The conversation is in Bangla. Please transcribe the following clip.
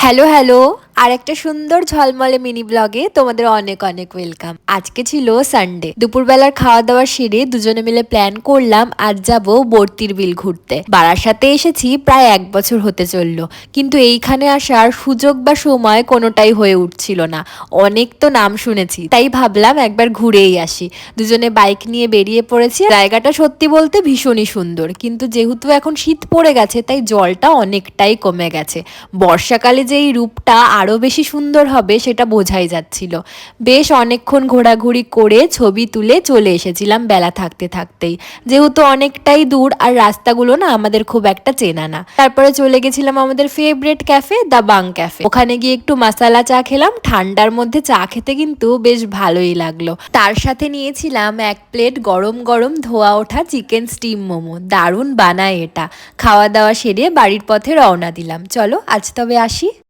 হ্যালো হ্যালো, আর একটা সুন্দর ঝলমলে মিনি ব্লগে তোমাদের অনেক অনেক ওয়েলকাম। আজকে ছিল সানডে, দুপুরবেলার খাওয়া দাওয়া সেরে দুজনে মিলে প্ল্যান করলাম আজ যাব বর্তির বিল ঘুরতে। বারাসাতে এসেছি প্রায় 1 বছর হতে চললো, কিন্তু এইখানে আসার সুযোগ বা সময় কোনোটাই হয়ে উঠছিল না। অনেক তো নাম শুনেছি, তাই ভাবলাম একবার ঘুরেই আসি। দুজনে বাইক নিয়ে বেরিয়ে পড়েছি। জায়গাটা সত্যি বলতে ভীষণই সুন্দর, কিন্তু যেহেতু এখন শীত পড়ে গেছে তাই জলটা অনেকটাই কমে গেছে। বর্ষাকালে যে এই রূপটা আরো বেশি সুন্দর হবে সেটা বোঝাই যাচ্ছিল। বেশ অনেকক্ষণ ঘোরাঘুরি করে ছবি তুলে চলে এসেছিলাম বেলা থাকতে থাকতেই, যেহেতু অনেকটাই দূর আর রাস্তাগুলো না আমাদের খুব একটা চেনা না। তারপরে চলে গেছিলাম আমাদের ফেভারিট ক্যাফে দ্য বাং ক্যাফে। ওখানে গিয়ে একটু মাসালা চা খেলাম। ঠান্ডার মধ্যে চা খেতে কিন্তু বেশ ভালোই লাগলো। তার সাথে নিয়েছিলাম 1 প্লেট গরম গরম ধোয়া ওঠা চিকেন স্টিম মোমো। দারুণ বানায় এটা। খাওয়া দাওয়া সেরে বাড়ির পথে রওনা দিলাম। চলো আজ তবে আসি।